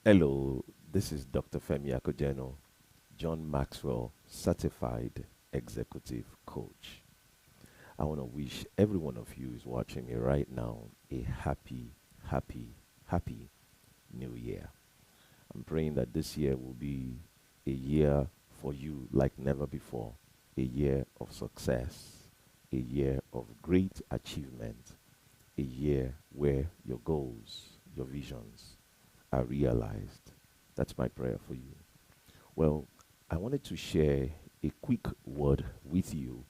Hello, this is Dr. Femi Akojeno, John Maxwell Certified Executive Coach. I want to wish every one of you who's watching me right now a happy, happy new year. I'm praying that this year will be a year for you like never before, a year of success, a year of great achievement, a year where your goals, your visions are realized. That's my prayer for you. Well, I wanted to share a quick word with you,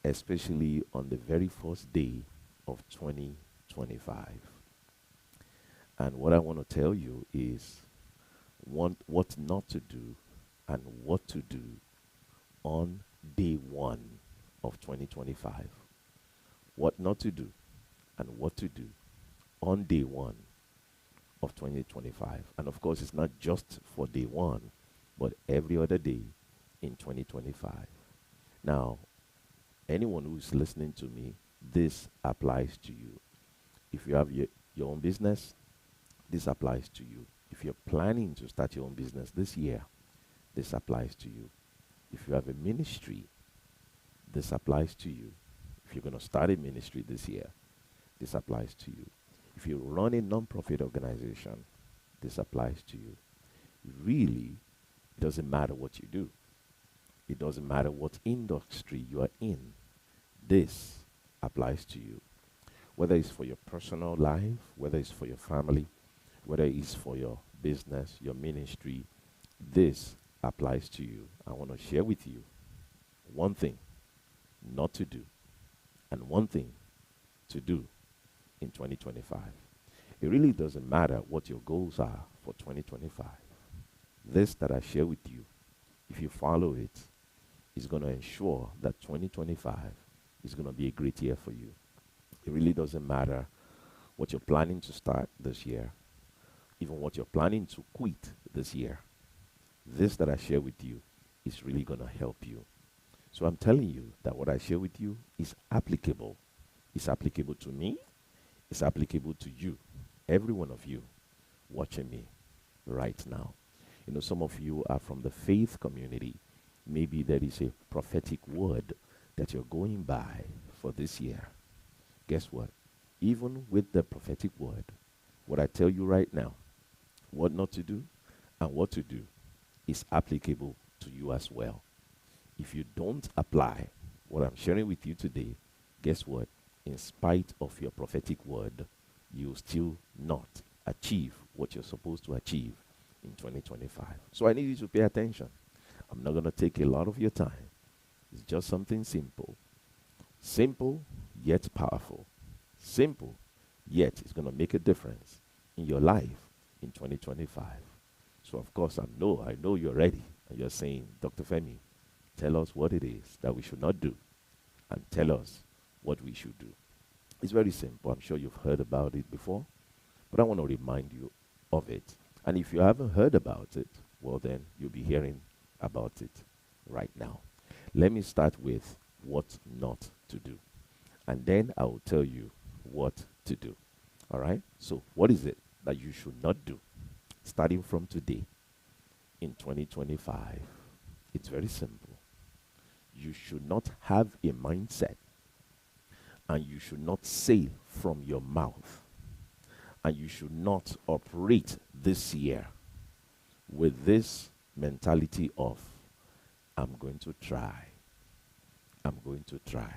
especially on the very first day of 2025. And what I want to tell you is what not to do and what to do on day one of 2025. What not to do and what to do on day one of 2025. And of course, it's not just for day one, but every other day in 2025. Now, anyone who's listening to me, this applies to you. If you have your own business, this applies to you. If you're planning to start your own business this year, this applies to you. If you have a ministry, this applies to you. If you're going to start a ministry this year, this applies to you. If you run a non-profit organization, this applies to you. Really, it doesn't matter what you do. It doesn't matter what industry you are in. This applies to you. Whether it's for your personal life, whether it's for your family, whether it's for your business, your ministry, this applies to you. I want to share with you one thing not to do and one thing to do in 2025. It really doesn't matter what your goals are for 2025. This that I share with you, if you follow it, is going to ensure that 2025 is going to be a great year for you. It really doesn't matter what you're planning to start this year, even what you're planning to quit this year. This that I share with you is really going to help you. So I'm telling you that what I share with you is applicable. It's applicable to me, it's applicable to you, every one of you watching me right now. You know, some of you are from the faith community. Maybe there is a prophetic word that you're going by for this year. Guess what? Even with the prophetic word, what I tell you right now, what not to do and what to do, is applicable to you as well. If you don't apply what I'm sharing with you today, guess what? In spite of your prophetic word, you still not achieve what you're supposed to achieve in 2025. So I need you to pay attention. I'm not going to take a lot of your time. It's just something simple. Simple, yet powerful. Simple, yet it's going to make a difference in your life in 2025. So of course I know you're ready and you're saying, Dr. Femi, tell us what it is that we should not do and tell us what we should do. It's very simple. I'm sure you've heard about it before, but I want to remind you of it. And if you haven't heard about it, well, then you'll be hearing about it right now. Let me start with what not to do, and then I will tell you what to do. All right? So, what is it that you should not do starting from today in 2025? It's very simple. You should not have a mindset and you should not say from your mouth and you should not operate this year with this mentality of, I'm going to try. I'm going to try.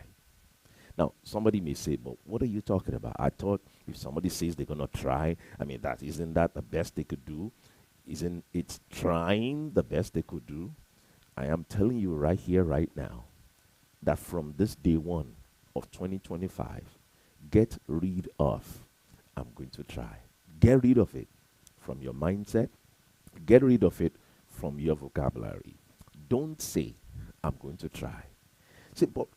Now, somebody may say, but what are you talking about? I thought if somebody says they're going to try, I mean, isn't that the best they could do? Isn't it trying the best they could do? I am telling you right here, right now, that from this day one of 2025, get rid of, I'm going to try. Get rid of it from your mindset. Get rid of it from your vocabulary. Don't say, I'm going to try. Say, but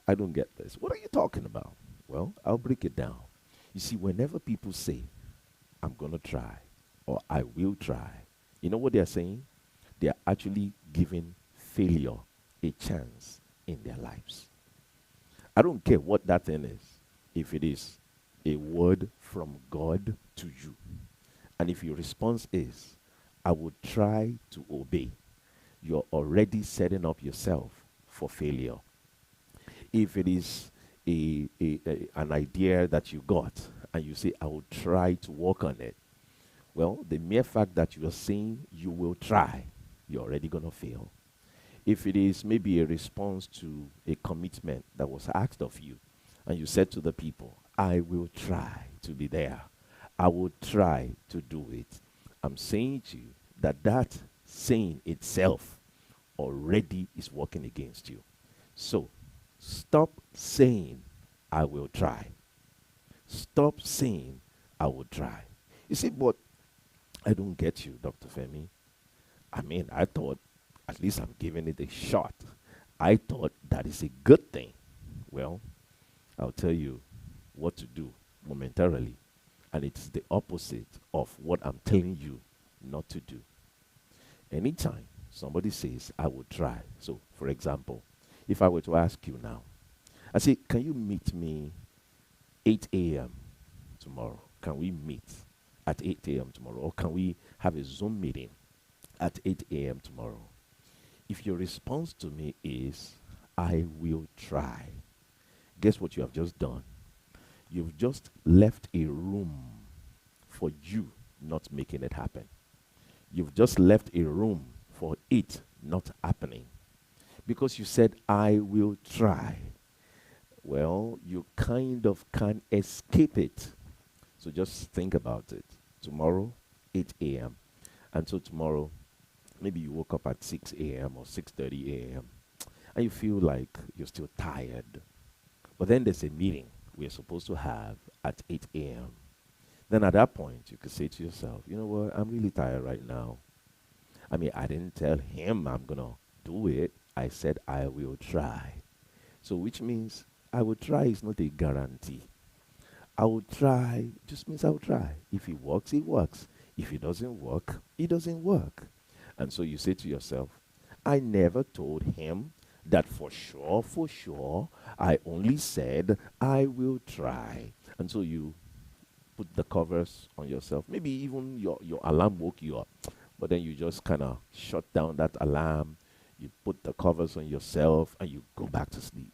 I don't get this. What are you talking about? Well, I'll break it down. You see, whenever people say, I'm going to try or I will try, you know what they're saying? They're actually giving failure a chance in their lives. I don't care what that thing is. If it is a word from God to you, And if your response is, I would try to obey, you're already setting up yourself for failure. If it is an idea that you got and you say, I will try to work on it, well, the mere fact that you are saying you will try, you're already going to fail. If it is maybe a response to a commitment that was asked of you, and you said to the people, I will try to be there, I will try to do it, I'm saying to you that that saying itself already is working against you. So stop saying, I will try. Stop saying, I will try. You see, but I don't get you, Dr. Femi. I mean, I thought at least I'm giving it a shot. I thought that is a good thing. Well, I'll tell you what to do momentarily. And it's the opposite of what I'm telling you not to do. Anytime somebody says, I will try. So, for example, if I were to ask you now, I say, can you meet me 8 a.m. tomorrow? Can we meet at 8 a.m. tomorrow? Or can we have a Zoom meeting at 8 a.m. tomorrow? If your response to me is, I will try, guess what you have just done? You've just left a room for you not making it happen. You've just left a room for it not happening. Because you said, I will try. Well, you kind of can't escape it. So just think about it. Tomorrow, 8 a.m. And so tomorrow, maybe you woke up at 6 a.m. or 6:30 a.m. and you feel like you're still tired. But then there's a meeting we're supposed to have at 8 a.m. Then at that point, you could say to yourself, you know what, I'm really tired right now. I mean, I didn't tell him I'm going to do it. I said I will try. So which means I will try is not a guarantee. I will try just means I will try. If it works, it works. If it doesn't work, it doesn't work. And so you say to yourself, I never told him that for sure, I only said I will try. And so you put the covers on yourself. Maybe even your alarm woke you up. But then you just kind of shut down that alarm. You put the covers on yourself and you go back to sleep.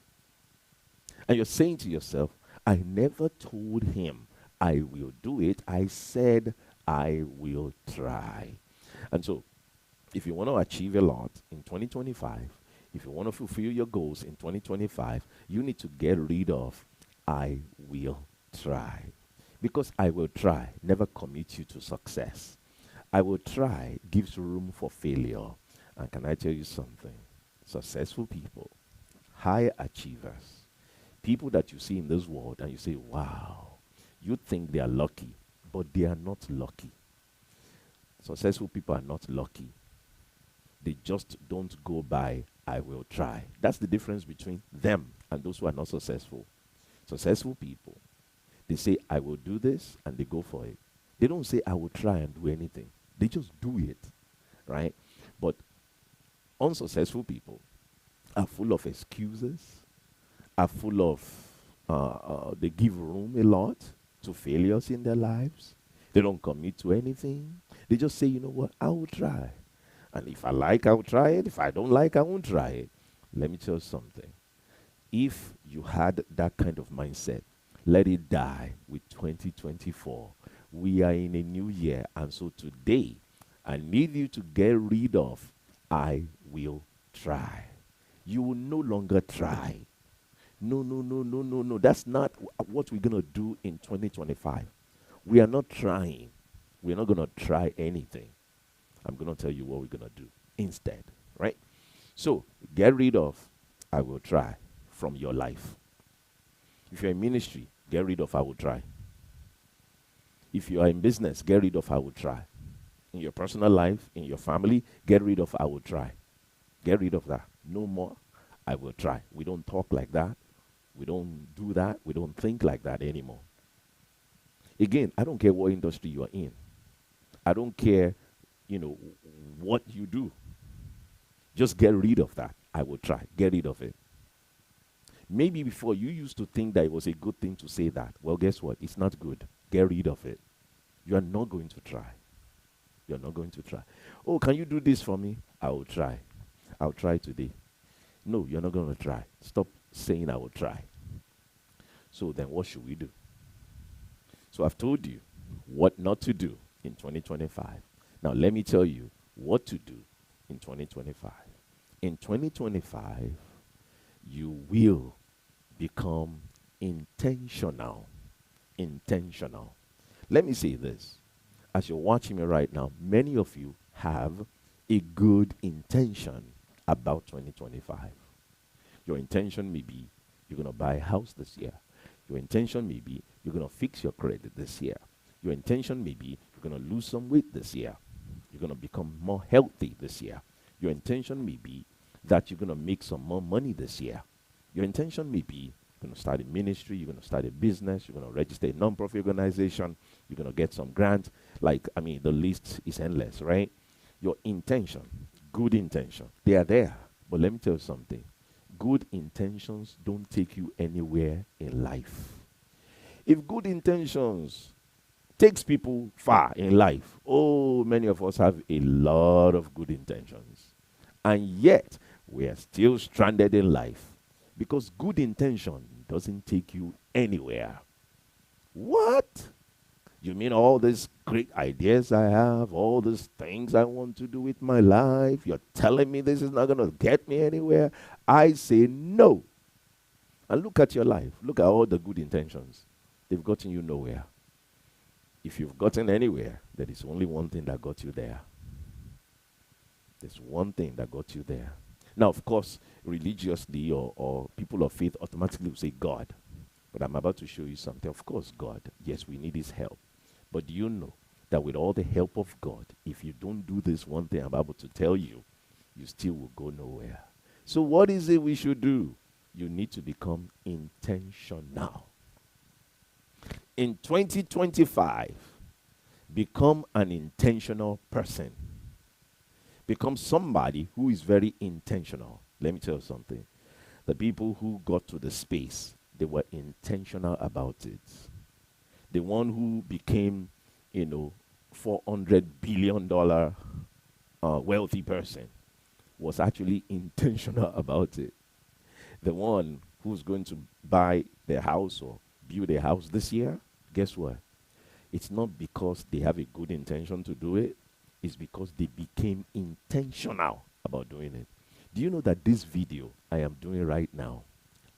And you're saying to yourself, I never told him I will do it. I said I will try. And so, if you want to achieve a lot in 2025, if you want to fulfill your goals in 2025, you need to get rid of I will try. Because I will try never commits you to success. I will try gives room for failure. And can I tell you something? Successful people, high achievers, people that you see in this world and you say, wow, you think they are lucky, but they are not lucky. Successful people are not lucky. They just don't go by, I will try. That's the difference between them and those who are not successful. Successful people, they say, I will do this, and they go for it. They don't say, I will try and do anything. They just do it, right? But unsuccessful people are full of excuses, are full of, they give room a lot to failures in their lives. They don't commit to anything. They just say, you know what, I will try. And if I like, I will try it. If I don't like, I won't try it. Let me tell you something. If you had that kind of mindset, let it die with 2024. We are in a new year, and so today, I need you to get rid of I will try. You will no longer try. No, no, no, no, no, no. That's not what we're going to do in 2025. We are not trying. We're not going to try anything. I'm going to tell you what we're going to do instead, right? So, get rid of I will try from your life. If you're in ministry, get rid of I will try. If you are in business, get rid of I will try. In your personal life, in your family, get rid of I will try. Get rid of that. No more I will try. We don't talk like that. We don't do that. We don't think like that anymore. Again, I don't care what industry you are in. I don't care, what you do. Just get rid of that. I will try. Get rid of it. Maybe before you used to think that it was a good thing to say that. Well, guess what? It's not good. Get rid of it. You are not going to try. You're not going to try. Oh, can you do this for me? I will try. I'll try today. No, you're not going to try. Stop saying I will try. So then what should we do? So I've told you what not to do in 2025. Now let me tell you what to do in 2025. In 2025, you will become intentional. Intentional. Let me say this. As you're watching me right now, many of you have a good intention about 2025. Your intention may be you're going to buy a house this year. Your intention may be you're going to fix your credit this year. Your intention may be you're going to lose some weight this year. You're going to become more healthy this year. Your intention may be that you're going to make some more money this year. Your intention may be you're going to start a ministry, you're going to start a business, you're going to register a non-profit organization, you're going to get some grant. The list is endless, right? Your intention, good intention, they are there. But let me tell you something. Good intentions don't take you anywhere in life. If good intentions takes people far in life, many of us have a lot of good intentions. And yet, we are still stranded in life because good intention doesn't take you anywhere. What? You mean all these great ideas I have, all these things I want to do with my life, you're telling me this is not going to get me anywhere? I say no. And look at your life. Look at all the good intentions. They've gotten you nowhere. If you've gotten anywhere, there is only one thing that got you there. There's one thing that got you there. Now, of course, religiously or people of faith automatically will say God. But I'm about to show you something. Of course, God. Yes, we need his help. But do you know that with all the help of God, if you don't do this one thing I'm about to tell you, you still will go nowhere. So what is it we should do? You need to become intentional. In 2025, become an intentional person. Become somebody who is very intentional. Let me tell you something. The people who got to the space, they were intentional about it. The one who became, $400 billion wealthy person was actually intentional about it. The one who's going to buy their house or build a house this year, guess what? It's not because they have a good intention to do it. It's because they became intentional about doing it. Do you know that this video I am doing right now,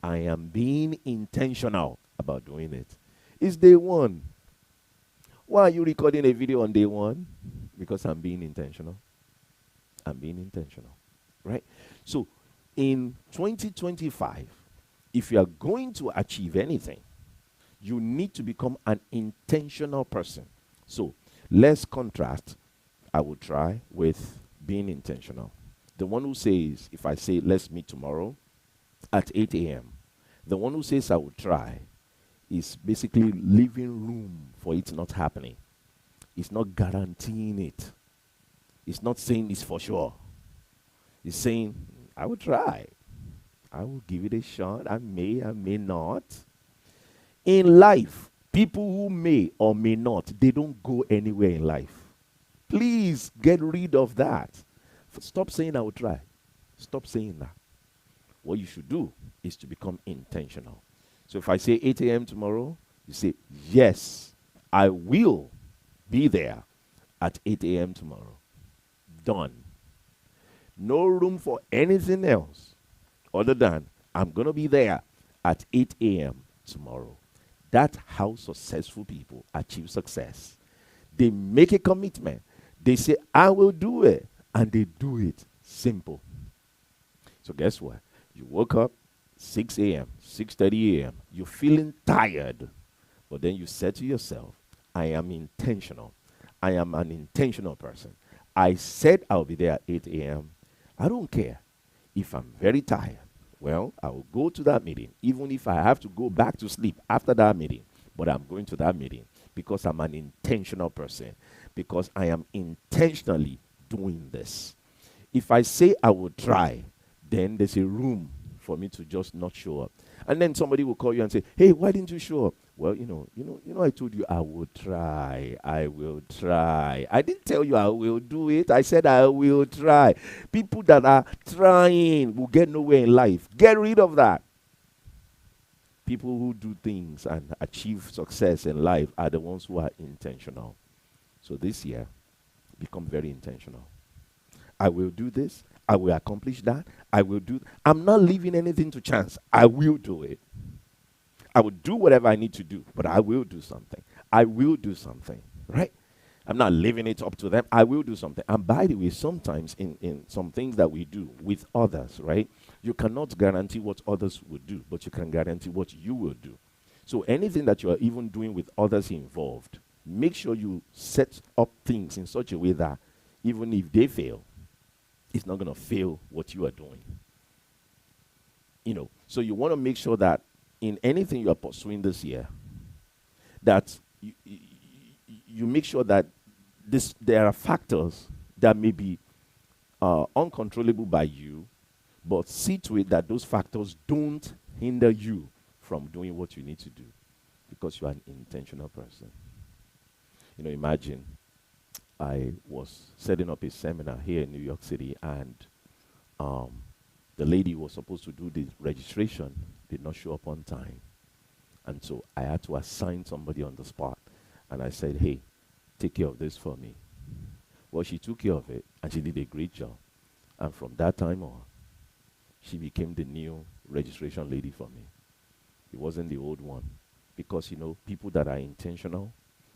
I am being intentional about doing it? It's day one. Why are you recording a video on day one? Because I'm being intentional. I'm being intentional, right? So in 2025, if you are going to achieve anything, you need to become an intentional person. So let's contrast I will try with being intentional. The one who says, if I say, let's meet tomorrow at 8 a.m., the one who says I will try is basically leaving room for it not happening. It's not guaranteeing it. It's not saying it's for sure. It's saying, I will try. I will give it a shot. I may not. In life, people who may or may not, they don't go anywhere in life. Please get rid of that. Stop saying I will try. Stop saying that. What you should do is to become intentional. So if I say 8 a.m. tomorrow, you say, yes, I will be there at 8 a.m. tomorrow. Done. No room for anything else other than I'm going to be there at 8 a.m. tomorrow. That's how successful people achieve success. They make a commitment. They say, I will do it. And they do it. Simple. So guess what? You woke up 6 a.m., 6:30 a.m. You're feeling tired. But then you said to yourself, I am intentional. I am an intentional person. I said I'll be there at 8 a.m. I don't care. If I'm very tired, well, I will go to that meeting, even if I have to go back to sleep after that meeting. But I'm going to that meeting because I'm an intentional person. Because I am intentionally doing this. If I say I will try, then there's a room for me to just not show up. And then somebody will call you and say, hey, why didn't you show up? Well, I told you I will try. I will try. I didn't tell you I will do it. I said I will try. People that are trying will get nowhere in life. Get rid of that. People who do things and achieve success in life are the ones who are intentional. So this year, become very intentional. I will do this. I will accomplish that. I will do. I'm not leaving anything to chance. I will do it. I will do whatever I need to do, but I will do something. I will do something, right? I'm not leaving it up to them. I will do something. And by the way, sometimes in some things that we do with others, right? You cannot guarantee what others will do, but you can guarantee what you will do. So anything that you are even doing with others involved, make sure you set up things in such a way that even if they fail, it's not going to fail what you are doing. So you want to make sure that in anything you are pursuing this year, that you make sure that there are factors that may be uncontrollable by you, but see to it that those factors don't hinder you from doing what you need to do, because you are an intentional person. Imagine I was setting up a seminar here in New York City, and the lady who was supposed to do the registration did not show up on time. And so I had to assign somebody on the spot. And I said, hey, take care of this for me. Well, she took care of it, and she did a great job. And from that time on, she became the new registration lady for me. It wasn't the old one. Because, people that are intentional,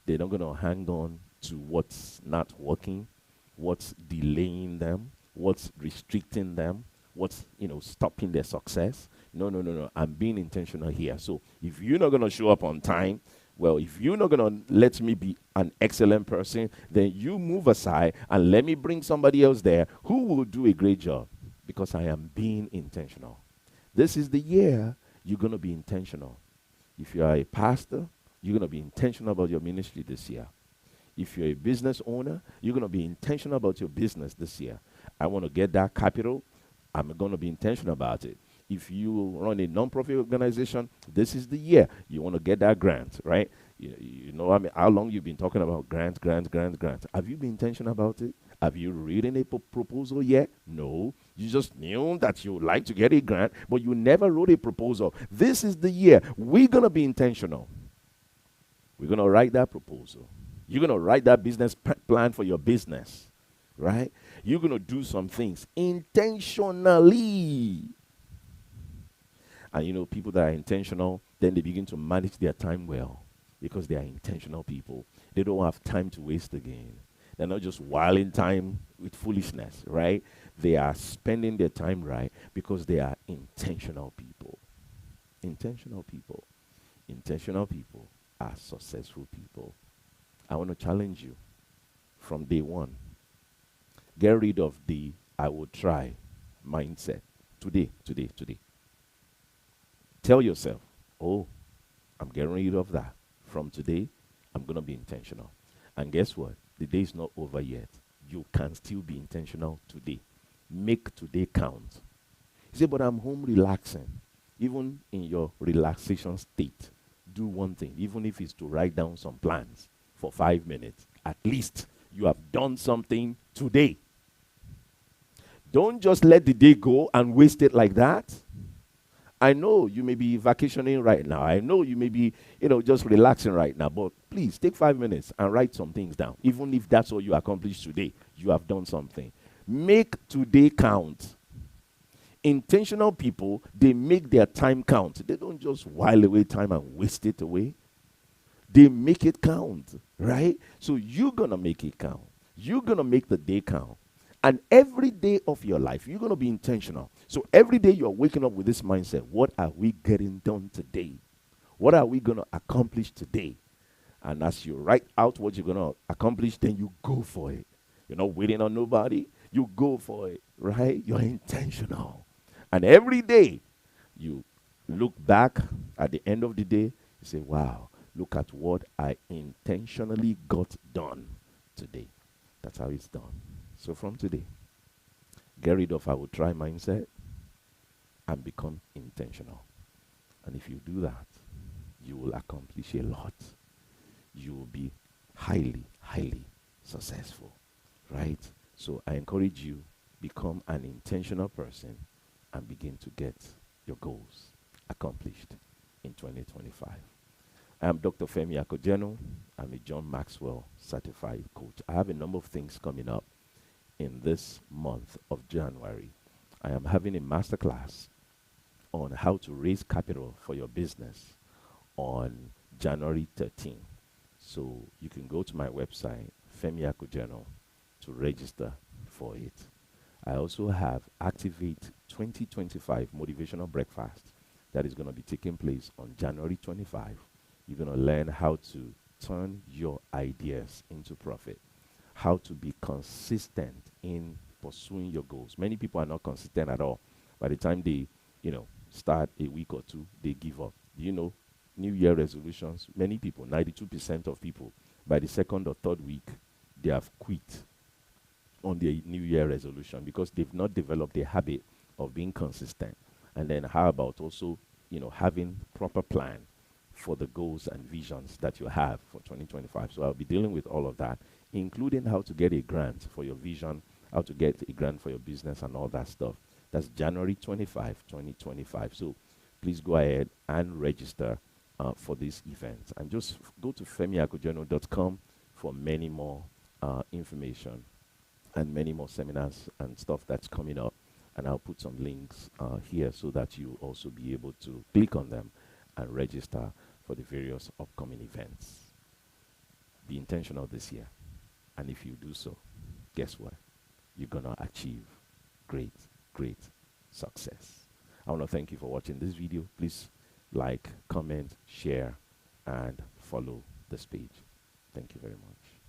they're not going to hang on to what's not working, what's delaying them, what's restricting them, what's, stopping their success. No. I'm being intentional here. So if you're not going to show up on time, well, if you're not going to let me be an excellent person, then you move aside and let me bring somebody else there who will do a great job, because I am being intentional. This is the year you're going to be intentional. If you are a pastor, you're going to be intentional about your ministry this year. If you're a business owner, you're going to be intentional about your business this year. I want to get that capital. I'm going to be intentional about it. If you run a non-profit organization, this is the year you want to get that grant, right? How long you've been talking about grants. Have you been intentional about it? Have you written a proposal yet? No. You just knew that you would like to get a grant, but you never wrote a proposal. This is the year. We're going to be intentional. We're going to write that proposal. You're going to write that business plan for your business, right? You're going to do some things intentionally. And people that are intentional, then they begin to manage their time well, because they are intentional people. They don't have time to waste again. They're not just whiling time with foolishness, right? They are spending their time right because they are intentional people. Intentional people. Intentional people are successful people. I want to challenge you from day one. Get rid of the I will try mindset. Today. Tell yourself, oh, I'm getting rid of that. From today, I'm going to be intentional. And guess what? The day is not over yet. You can still be intentional today. Make today count. You say, but I'm home relaxing. Even in your relaxation state, do one thing, even if it's to write down some plans for 5 minutes. At least you have done something today. Don't just let the day go and waste it like that. I know you may be vacationing right now. I know you may be, just relaxing right now. But please take 5 minutes and write some things down. Even if that's all you accomplished today, you have done something. Make today count. Intentional people, they make their time count. They don't just while away time and waste it away. They make it count, right? So you're going to make it count. You're going to make the day count. And every day of your life, you're going to be intentional. So every day you're waking up with this mindset. What are we getting done today? What are we going to accomplish today? And as you write out what you're going to accomplish, then you go for it. You're not waiting on nobody. You go for it, right? You're intentional. And every day you look back at the end of the day, you say, wow, look at what I intentionally got done today. That's how it's done. So from today, get rid of I will try mindset and become intentional. And if you do that, you will accomplish a lot. You will be highly, highly successful, right? So I encourage you, become an intentional person and begin to get your goals accomplished in 2025. I'm Dr. Femi Akojeno. I'm a John Maxwell certified coach. I have a number of things coming up in this month of January. I am having a masterclass on how to raise capital for your business on January 13th. So you can go to my website, Femi Akojeno, to register for it. I also have Activate 2025 Motivational Breakfast that is going to be taking place on January 25. You're going to learn how to turn your ideas into profit, how to be consistent in pursuing your goals. Many people are not consistent at all. By the time they, start a week or two, they give up. New Year resolutions, many people, 92% of people, by the second or third week, they have quit on their New Year resolution because they've not developed a habit of being consistent. And then how about also, having proper plan for the goals and visions that you have for 2025. So I'll be dealing with all of that, including how to get a grant for your vision, how to get a grant for your business and all that stuff. That's January 25, 2025. So please go ahead and register for this event. And just go to femiakojeno.com for many more information and many more seminars and stuff that's coming up. And I'll put some links here so that you also be able to click on them and register for the various upcoming events. Be intentional this year. And if you do so, guess what? You're going to achieve great, great success. I want to thank you for watching this video. Please like, comment, share, and follow this page. Thank you very much.